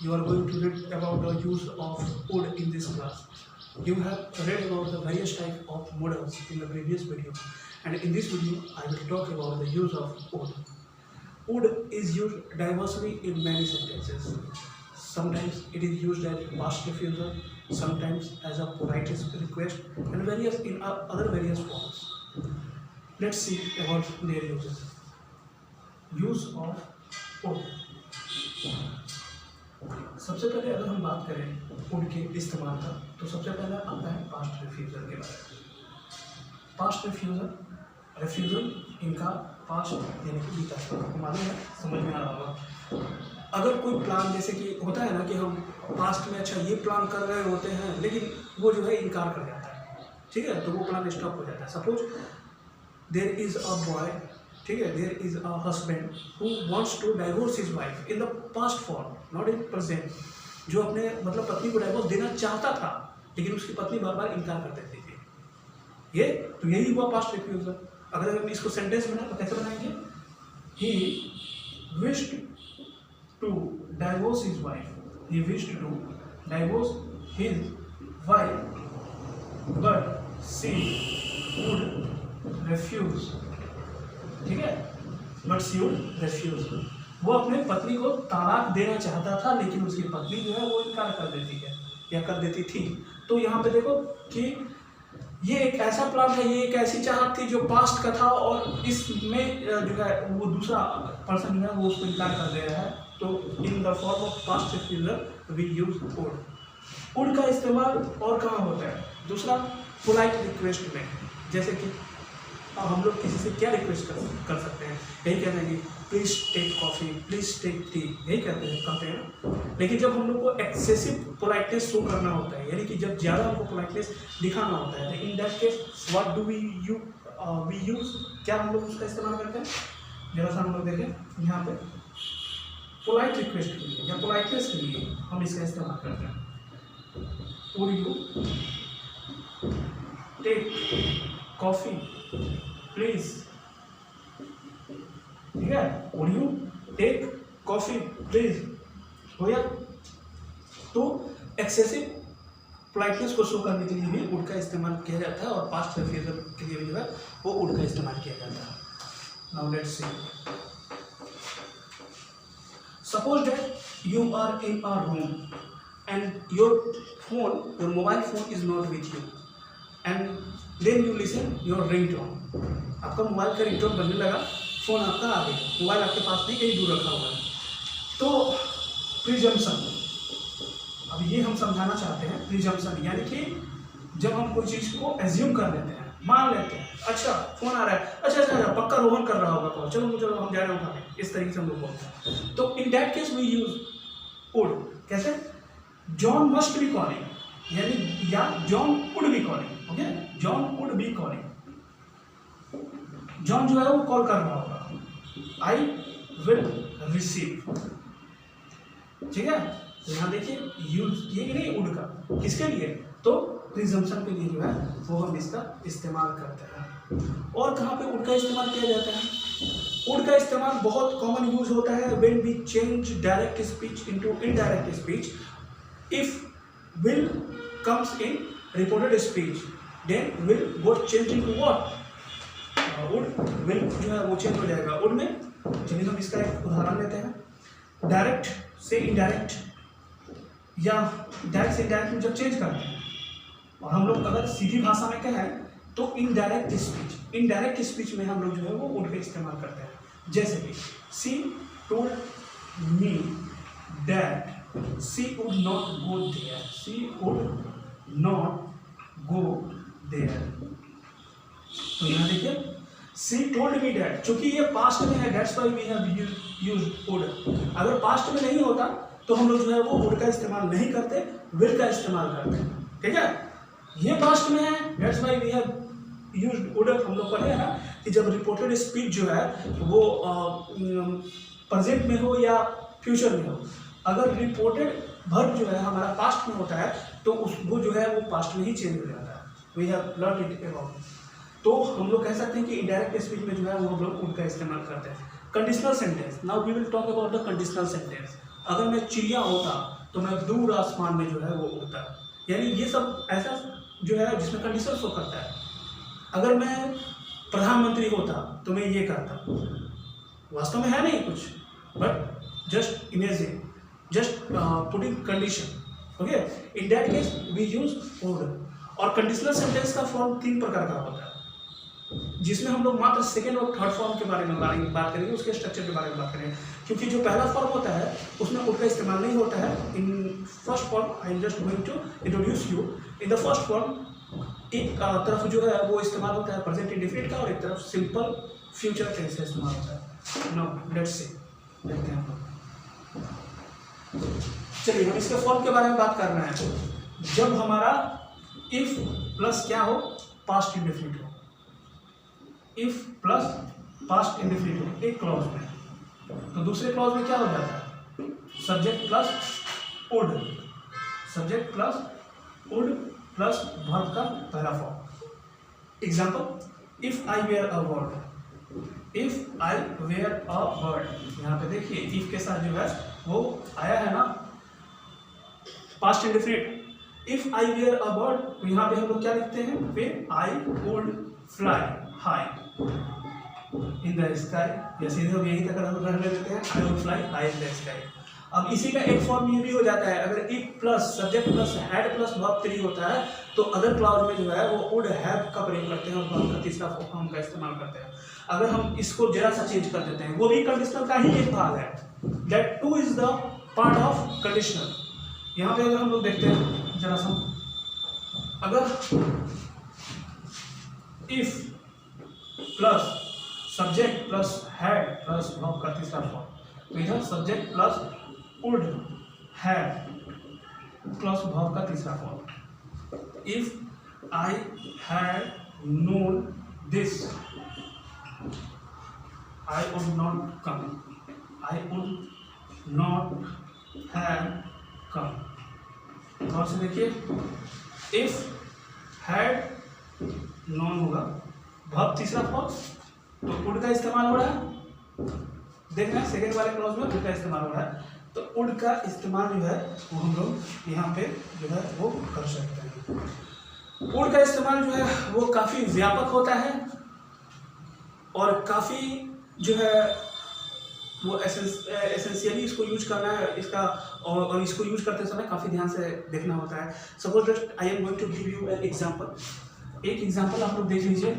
you are going to read about the use of wood in this class. You have read about the various types of models in the previous video, and in this video I will talk about the use of wood. Wood is used diversely in many sentences. Sometimes it is used as past refusal, sometimes as a polite request, and various in other various forms. Let's see about their uses. Use of wood. सबसे पहले अगर हम बात करें would के इस्तेमाल का, तो सबसे पहले आता है पास्ट रिफ्यूजल के बारे में। पास्ट रिफ्यूजल इनका पास्ट यानी कि बीता आपको मालूम है, समझ में आ रहा होगा। अगर कोई प्लान जैसे कि होता है ना कि हम पास्ट में अच्छा ये प्लान कर रहे होते हैं, लेकिन वो जो है इनकार कर जाता है, ठीक है, तो वो प्लान स्टॉप हो जाता है। Suppose there is a boy, ठीक है, there is a husband who wants to divorce his wife in the past form, not in present, जो अपने मतलब पत्नी को डाइवोर्स देना चाहता था, लेकिन उसकी पत्नी बार बार इनकार कर देती थी। ये तो यही हुआ पास्ट रिफ्यूजल। अगर हम इसको सेंटेंस बनाए तो कैसे बनाएंगे? He wished to divorce his wife, he wished to divorce his wife but she would refuse, ठीक है, बट शी वुड रिफ्यूज। वो अपने पत्नी को तलाक देना चाहता था, लेकिन उसकी पत्नी जो है वो इनकार कर देती है या कर देती थी। तो यहाँ पे देखो कि ये एक ऐसा प्लान है, ये एक ऐसी चाहत थी जो पास्ट का था, और इसमें जो है वो दूसरा पर्सन जो है वो उसको इनकार कर दे रहा है। तो in the form of past refusal we use would. Would का इस्तेमाल और कहाँ होता है? दूसरा, पोलाइट रिक्वेस्ट में। जैसे कि हम लोग किसी से क्या रिक्वेस्ट कर सकते हैं? यही कहते हैं कि please take coffee, please take tea, यही कहते हैं। लेकिन जब हम लोग को एक्सेसिव पोलाइटनेस शो करना होता है, यानी कि जब ज़्यादा हमको पोलाइटनेस दिखाना होता है, तो in that case what do we use, क्या हम लोग उसका इस्तेमाल करते हैं? जरा सा हम लोग देखें यहाँ पे, पोलाइट रिक्वेस्ट के लिए या पोलाइटनेस के लिए हम इसका इस्तेमाल करते हैं। Would you take coffee please, ठीक है, would you take coffee please, हो गया। तो एक्सेसिव पोलाइटनेस को शो करने के लिए भी वुड का इस्तेमाल किया जाता है, और पास्ट रिफ्यूजल के लिए भी जो है वो वुड का इस्तेमाल किया जाता है। Now let's see, suppose that you are in a room and your mobile phone is not with you, and then you listen your ringtone. आपका मोबाइल का रिंगटोन बनने लगा, फ़ोन आपका आ गया, मोबाइल आपके पास नहीं, कहीं दूर रखा हुआ है। तो प्रिजम्पशन, अब ये हम समझाना चाहते हैं। प्रिजम्पशन यानी कि जब हम कोई चीज़ को एज्यूम कर लेते हैं, मान लेते हैं, अच्छा फ़ोन आ रहा है, अच्छा पक्का रोहन कर रहा होगा कॉल, चलो हम जा रहे हैं उठाने, इस तरीके से हम लोग बोलते हैं। तो in that case we use would. कैसे? जॉन मस्ट बी कॉलिंग, यानी या John would be calling, okay, John would be calling, John जो है वो कॉल कर रहा होगा, आई विल रिसीव, ठीक है। यहाँ देखिए यूज किए नहीं वुड का, किसके लिए? तो प्रिजम्पशन के लिए जो है वो हम इसका इस्तेमाल करते हैं। और कहाँ पे वुड का इस्तेमाल किया जाता है? वुड का इस्तेमाल बहुत कॉमन यूज होता है when we change direct speech into indirect speech. If will comes in reported speech, then will got change into what? Would. Will जो है वो चेंज हो जाएगा वुड में। चलिए हम इसका एक उदाहरण लेते हैं। डायरेक्ट से इनडायरेक्ट या डायरेक्ट से इनडायरेक्ट में जब चेंज करते हैं, और हम लोग अगर सीधी भाषा में कहें तो इनडायरेक्ट स्पीच, इनडायरेक्ट स्पीच में हम लोग जो है वो वुड का इस्तेमाल करते हैं। जैसे कि she told me that she would not go there, she would not go there. तो यहाँ देखिए शी टोल्ड मी दैट, चूंकि ये पास्ट में है, that's why we have used would. अगर पास्ट में नहीं होता तो हम लोग जो है वो वुड का इस्तेमाल नहीं करते, विल का इस्तेमाल करते हैं, ठीक है। ये पास्ट में है, that's why we have used would. हम लोग पढ़े हैं ना कि जब रिपोर्टेड स्पीच जो है वो प्रेजेंट में हो या फ्यूचर में हो, अगर रिपोर्टेड वर्ब जो है हमारा पास्ट में होता है तो वो जो है वो पास्ट में ही चेंज हो जाता है। We have learn it about. तो हम लोग कह सकते हैं कि इनडायरेक्ट स्पीच में जो है वो हम लोग उनका इस्तेमाल करते हैं। Conditional sentence, now we will talk about the conditional sentence. अगर मैं चिड़िया होता तो मैं दूर आसमान में जो है वो उड़ता। यानी ये सब ऐसा जो है जिसमें कंडीशन शो करता है। अगर मैं प्रधानमंत्री होता तो मैं ये करता। वास्तव में है नहीं कुछ, but just imagine, just putting condition. Okay, in that case we use would. और कंडीशनल सेंटेंस का फॉर्म 3 प्रकार का होता है, जिसमें हम लोग मात्र सेकेंड और थर्ड फॉर्म के बारे में बात करेंगे, उसके स्ट्रक्चर के बारे में बात करेंगे। क्योंकि जो पहला फॉर्म होता है उसमें वुड का इस्तेमाल नहीं होता है। In first form I am just going to introduce you. In the first form एक तरफ जो है वो इस्तेमाल होता है प्रेजेंट इंडेफिनिट का, और एक तरफ सिंपल फ्यूचर टेंस का इस्तेमाल होता है। नाउ लेट्स सी, देखते हैं हम लोग। चलिए हम इसके फॉर्म के बारे में बात कर रहे हैं। जब हमारा इफ प्लस क्या हो, पास्ट इंडेफिनिट हो। इफ प्लस पास्ट इंडेफिनिट हो एक क्लॉज में, तो दूसरे क्लॉज में क्या हो जाता है, subject plus would. Subject plus would plus verb का पहला फॉर्म। Example, if I were a bird. If I were a bird, यहाँ पे देखिए इफ के साथ जो है वो आया है ना past indefinite. If I were a bird, तो यहाँ पे हम लोग क्या लिखते हैं, फिर I would fly high in the sky, या सीधे हम यही तक रहने देते हैं, I would fly high in the sky. अब इसी का एक फॉर्म ये भी हो जाता है, अगर if plus subject plus had plus verb 3 होता है तो अदर क्लॉज में जो है वो वुड हैव का प्रयोग करते हैं और वर्ब का तीसरा फॉर्म का इस्तेमाल करते हैं। अगर हम इसको जरा सा चेंज कर देते हैं, वो भी कंडीशनल का ही एक भाग है, that two is the part of conditional. यहाँ पे अगर हम लोग देखते हैं जरा सा, अगर if plus subject plus had plus verb का तीसरा फॉर्म, तो इधर subject plus would have plus verb का तीसरा form. If I had known this I would not come, I would not have come. और से देखिए, इफ हैड नॉन होगा, वर्ब तीसरा फॉर्म, तो वुड का इस्तेमाल हो रहा है। देख रहे हैं सेकेंड वाले क्लॉज में वुड का इस्तेमाल हो रहा है, तो वुड का इस्तेमाल जो है वो हम लोग यहाँ पे जो है वो कर सकते हैं। वुड का इस्तेमाल जो है वो काफ़ी व्यापक होता है और काफ़ी जो है वो एसेंशियली इसको यूज करना है इसका, और इसको यूज करते समय काफ़ी ध्यान से देखना होता है। Suppose that I am going to give you an example. एक एग्जांपल आप लोग देख लीजिए।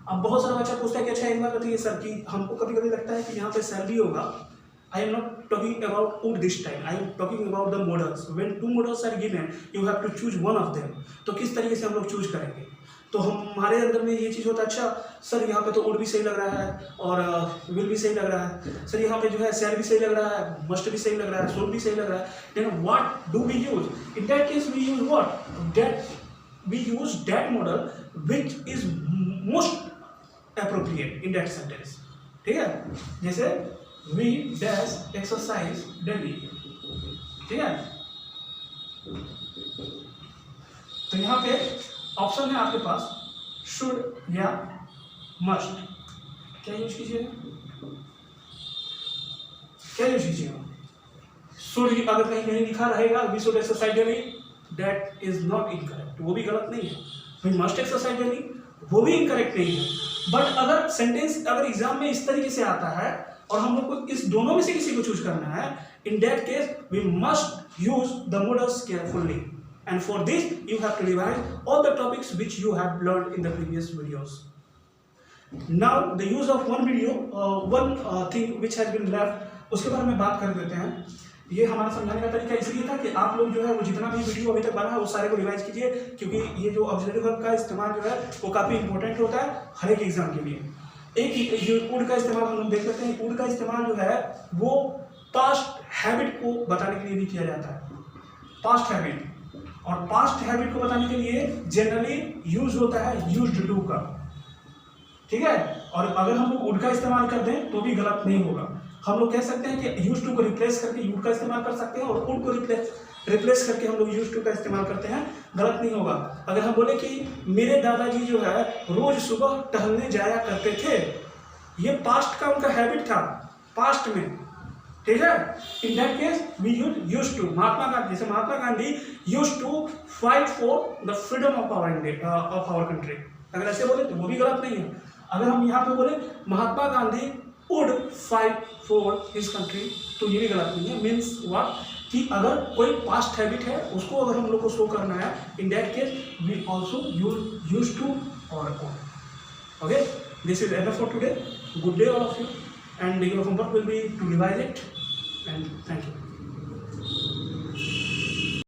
अब बहुत सारा बच्चा पूछता है कि अच्छा एक बार बताइए सर, कि हमको कभी कभी लगता है कि यहाँ पे सर भी होगा। I am not talking about would this time, I am talking about the models. When 2 models are given you have to choose one of them. तो किस तरीके से हम लोग चूज करेंगे, तो हमारे अंदर में ये चीज़ होता है, अच्छा सर यहाँ पे तो वुड भी सही लग रहा है और विल भी सही लग रहा है, सर यहाँ पे जो है शैल भी सही लग रहा है, मस्ट भी सही लग रहा है, शुड भी सही लग रहा है। Then what do we use in that case, we use what, that we use that model which is most appropriate in that sentence। ठीक है, जैसे we dash exercise daily। ठीक है, तो यहाँ पे ऑप्शन है आपके पास should या must। क्या यूज कीजिएगा, क्या यूज कीजिएगा? should अगर कहीं लिखा रहेगा we should exercise daily, that is not incorrect, वो भी गलत नहीं है। we must exercise daily, वो भी इनकरेक्ट नहीं है। बट अगर सेंटेंस अगर एग्जाम में इस तरीके से आता है और हम लोग को इस दोनों में से किसी को चूज करना है, in that case we must use the models carefully, and for this you have to revise all the topics which you have learned in the previous videos. Now the use of one video, one thing which has been left, उसके बारे में बात कर देते हैं। ये हमारा समझाने का तरीका इसलिए था कि आप लोग जो है वो जितना भी वीडियो अभी तक बना है वो सारे को रिवाइज कीजिए, क्योंकि ये जो ऑक्सिलरी वर्ब का इस्तेमाल जो है वो काफ़ी इंपॉर्टेंट होता है हर एक एग्जाम के लिए। एक जो वुड का इस्तेमाल हम लोग देख सकते हैं, वुड का इस्तेमाल जो है वो पास्ट हैबिट को बताने के लिए भी किया जाता है। पास्ट हैबिट, और पास्ट हैबिट को बताने के लिए जनरली यूज होता है यूज्ड टू का। ठीक है, और अगर हम लोग वुड का इस्तेमाल कर दें तो भी गलत नहीं होगा। हम लोग कह सकते हैं कि यूज टू को रिप्लेस करके यूड का इस्तेमाल कर सकते हैं, और वुड को रिप्लेस करके हम लोग यूज टू का इस्तेमाल करते हैं, गलत नहीं होगा। अगर हम बोले कि मेरे दादाजी जो है रोज सुबह टहलने जाया करते थे, ये पास्ट का उनका हैबिट था पास्ट में। ठीक है। In that case we use to, Mahatma Gandhi, जैसे Mahatma Gandhi use to fight for the freedom of our country, अगर ऐसे बोले तो वो भी गलत नहीं है। अगर हम यहाँ पे बोले Mahatma Gandhi would fight for his country, तो ये भी गलत नहीं है। मीन्स व्हाट, कि अगर कोई पास्ट हैबिट है उसको अगर हम लोग को शो करना है, in that case we also use to और on. Okay, this is enough for today. Good day all of you, and your homework will be to revise it, and thank you.